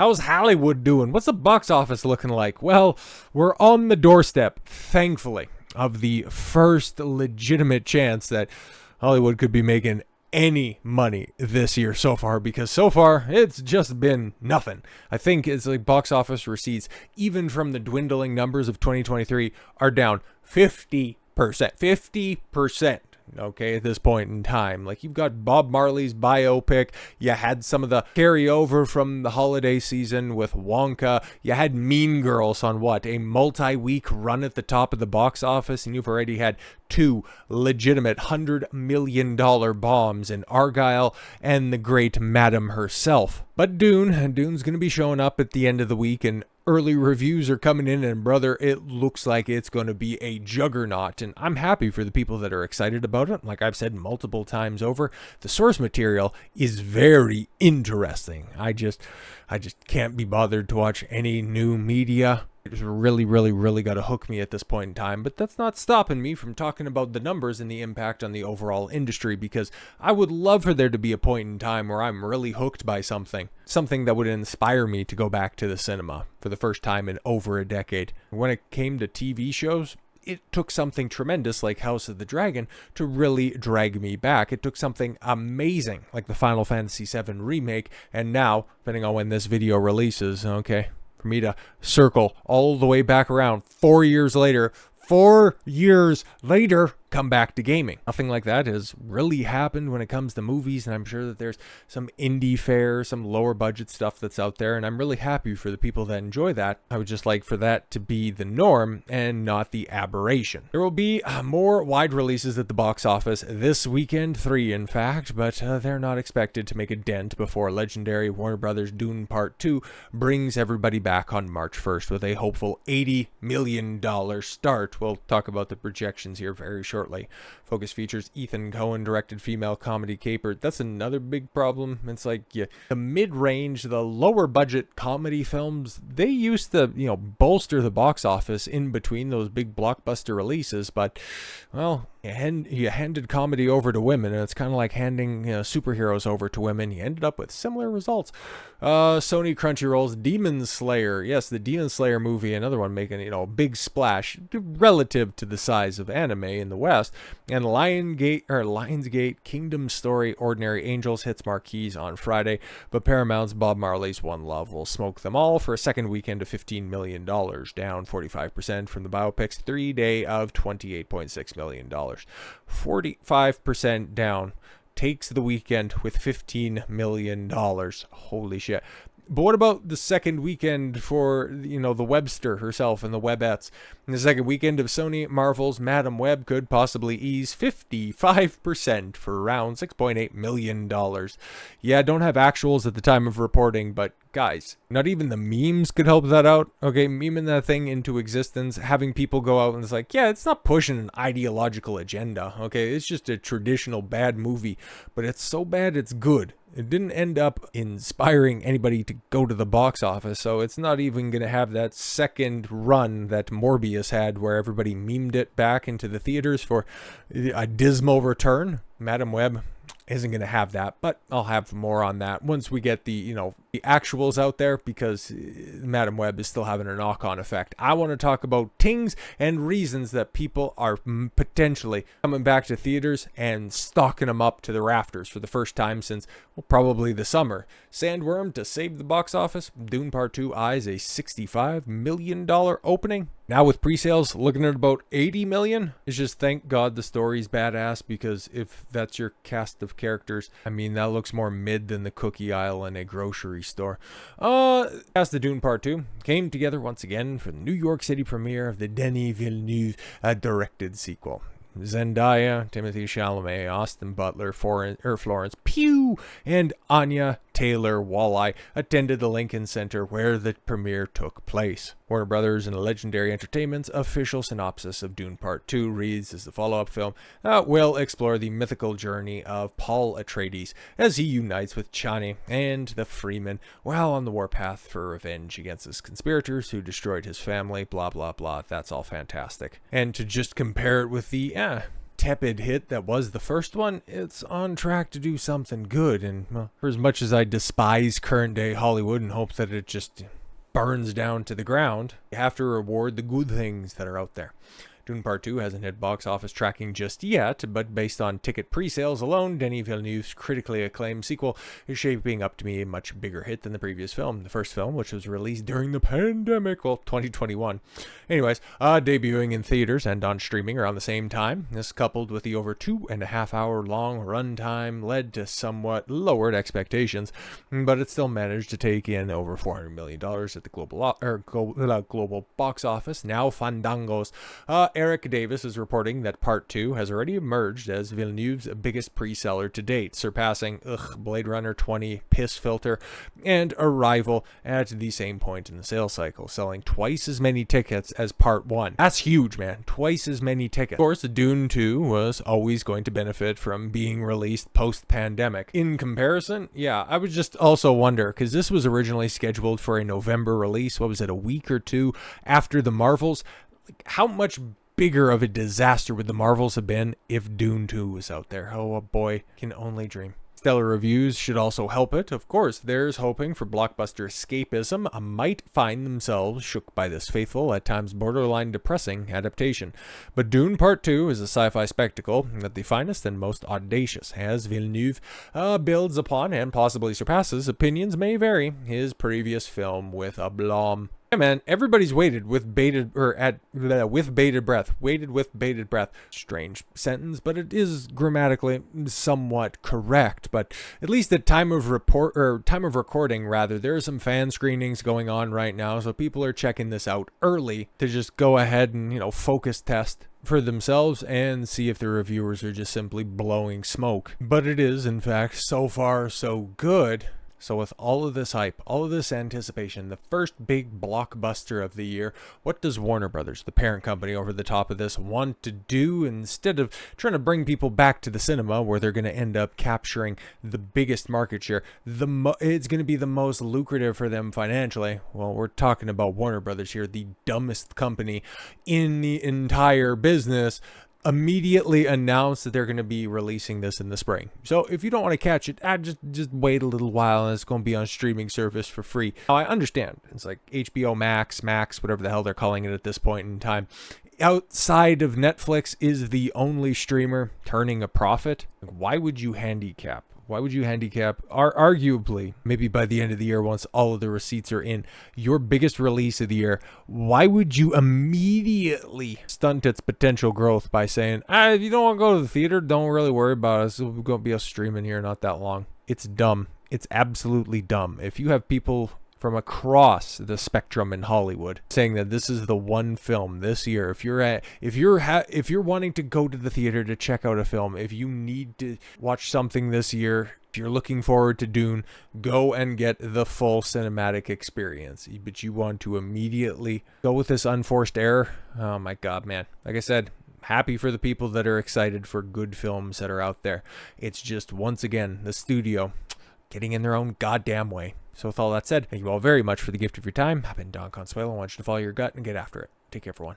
How's Hollywood doing? What's the box office looking like? Well, we're on the doorstep, thankfully, of the first legitimate chance that Hollywood could be making any money this year so far, because so far it's just been nothing. I think it's like box office receipts, even from the dwindling numbers of 2023, are down 50%. 50%. Okay, at this point in time, like, you've got Bob Marley's biopic, you had some of the carryover from the holiday season with Wonka, you had Mean Girls on a multi-week run at the top of the box office, and you've already had two legitimate $100 million bombs in Argyle and the great Madam herself. But Dune's going to be showing up at the end of the week, and early reviews are coming in, and brother, it looks like it's going to be a juggernaut, and I'm happy for the people that are excited about it. Like I've said multiple times over, the source material is very interesting. I just can't be bothered to watch any new media. It's really got to hook me at this point in time, but that's not stopping me from talking about the numbers and the impact on the overall industry, because I would love for there to be a point in time where I'm really hooked by something that would inspire me to go back to the cinema for the first time in over a decade. When it came to TV shows, it took something tremendous like House of the Dragon to really drag me back. It took something amazing like the Final Fantasy VII Remake, and now, depending on when this video releases, okay, for me to circle all the way back around 4 years later, come back to gaming. Nothing like that has really happened when it comes to movies, and I'm sure that there's some indie fare, some lower budget stuff that's out there, and I'm really happy for the people that enjoy that. I would just like for that to be the norm and not the aberration. There will be more wide releases at the box office this weekend, 3 in fact, but they're not expected to make a dent before legendary Warner Brothers' Dune Part 2 brings everybody back on March 1st with a hopeful $80 million start. We'll talk about the projections here very shortly. Focus features Ethan Coen directed female comedy caper. That's another big problem. It's like, the mid-range, the lower budget comedy films, they used to, bolster the box office in between those big blockbuster releases, but, well, you handed comedy over to women, and it's kind of like handing superheroes over to women. You ended up with similar results. Sony Crunchyroll's Demon Slayer, yes, the Demon Slayer movie, another one making a big splash relative to the size of anime in the West, and Lionsgate Kingdom Story Ordinary Angels hits marquees on Friday, but Paramount's Bob Marley's One Love will smoke them all for a second weekend of $15 million, down 45% from the biopic's 3-day of $28.6 million. 45% down, takes the weekend with $15 million. Holy shit. But what about the second weekend for, the Webster herself and the Webettes? And the second weekend of Sony Marvel's Madam Web could possibly ease 55% for around $6.8 million. Yeah, don't have actuals at the time of reporting, but guys, not even the memes could help that out. Okay, memeing that thing into existence, having people go out and it's like, yeah, it's not pushing an ideological agenda. Okay, it's just a traditional bad movie, but it's so bad it's good. It didn't end up inspiring anybody to go to the box office, so it's not even going to have that second run that Morbius had where everybody memed it back into the theaters for a dismal return. Madam Web isn't going to have that, but I'll have more on that once we get the actuals out there, because Madam Web is still having a knock-on effect. I want to talk about things and reasons that people are potentially coming back to theaters and stocking them up to the rafters for the first time since, probably the summer. Sandworm to save the box office. Dune Part 2 eyes a $65 million opening. Now with pre-sales looking at about $80 million. It's just thank God the story's badass, because if that's your cast of characters, I mean, that looks more mid than the cookie aisle in a grocery store. As the Dune Part 2 came together once again for the New York City premiere of the Denis Villeneuve directed sequel. Zendaya, Timothée Chalamet, Austin Butler, Florence Pugh, and Anya Taylor-Wallai attended the Lincoln Center where the premiere took place. Warner Brothers and Legendary Entertainment's official synopsis of Dune Part 2 reads as the follow-up film will explore the mythical journey of Paul Atreides as he unites with Chani and the Freeman while on the warpath for revenge against his conspirators who destroyed his family, blah blah blah. That's all fantastic. And to just compare it with the tepid hit that was the first one, it's on track to do something good. And well, for as much as I despise current day Hollywood and hope that it just burns down to the ground, you have to reward the good things that are out there. Dune Part 2 hasn't hit box office tracking just yet, but based on ticket pre-sales alone, Denis Villeneuve's critically acclaimed sequel is shaping up to be a much bigger hit than the previous film. The first film, which was released during the pandemic, well, 2021. Anyways, debuting in theaters and on streaming around the same time. This, coupled with the over 2.5 hour long runtime, led to somewhat lowered expectations, but it still managed to take in over $400 million at the global box office. Now Fandango's Eric Davis is reporting that Part 2 has already emerged as Villeneuve's biggest pre-seller to date, surpassing Blade Runner 20, Piss Filter, and Arrival at the same point in the sales cycle, selling twice as many tickets as Part 1. That's huge, man. Twice as many tickets. Of course, Dune 2 was always going to benefit from being released post-pandemic. In comparison, yeah, I would just also wonder, because this was originally scheduled for a November release, what was it, a week or two after the Marvels? How much bigger of a disaster would the Marvels have been if Dune 2 was out there? Oh boy, can only dream. Stellar reviews should also help it. Of course, there's hoping for blockbuster escapism might find themselves shook by this faithful, at times borderline depressing adaptation. But Dune Part 2 is a sci-fi spectacle at the finest and most audacious, as Villeneuve builds upon and possibly surpasses, opinions may vary, his previous film with aplomb. Yeah, man, everybody's waited with bated breath. Waited with bated breath. Strange sentence, but it is grammatically somewhat correct. But at least at time of recording, there are some fan screenings going on right now, so people are checking this out early to just go ahead and focus test for themselves and see if the reviewers are just simply blowing smoke. But it is, in fact, so far so good. So with all of this hype, all of this anticipation, the first big blockbuster of the year, what does Warner Brothers, the parent company over the top of this, want to do instead of trying to bring people back to the cinema where they're going to end up capturing the biggest market share? It's going to be the most lucrative for them financially. Well, we're talking about Warner Brothers here, the dumbest company in the entire business. Immediately announced that they're going to be releasing this in the spring. So if you don't want to catch it, just wait a little while and it's going to be on streaming service for free. Now, I understand. It's like HBO Max, whatever the hell they're calling it at this point in time. Outside of Netflix is the only streamer turning a profit. Why would you handicap? Arguably, maybe by the end of the year, once all of the receipts are in, your biggest release of the year, why would you immediately stunt its potential growth by saying, if you don't want to go to the theater, don't really worry about us. We're going to be streaming here not that long. It's dumb. It's absolutely dumb. If you have people from across the spectrum in Hollywood saying that this is the one film this year, if you're wanting to go to the theater to check out a film, if you need to watch something this year, if you're looking forward to Dune, go and get the full cinematic experience. But you want to immediately go with this unforced error? Oh my God, man. Like I said, happy for the people that are excited for good films that are out there. It's just, once again, the studio getting in their own goddamn way. So with all that said, thank you all very much for the gift of your time. I've been Don Consuelo. I want you to follow your gut and get after it. Take care, everyone.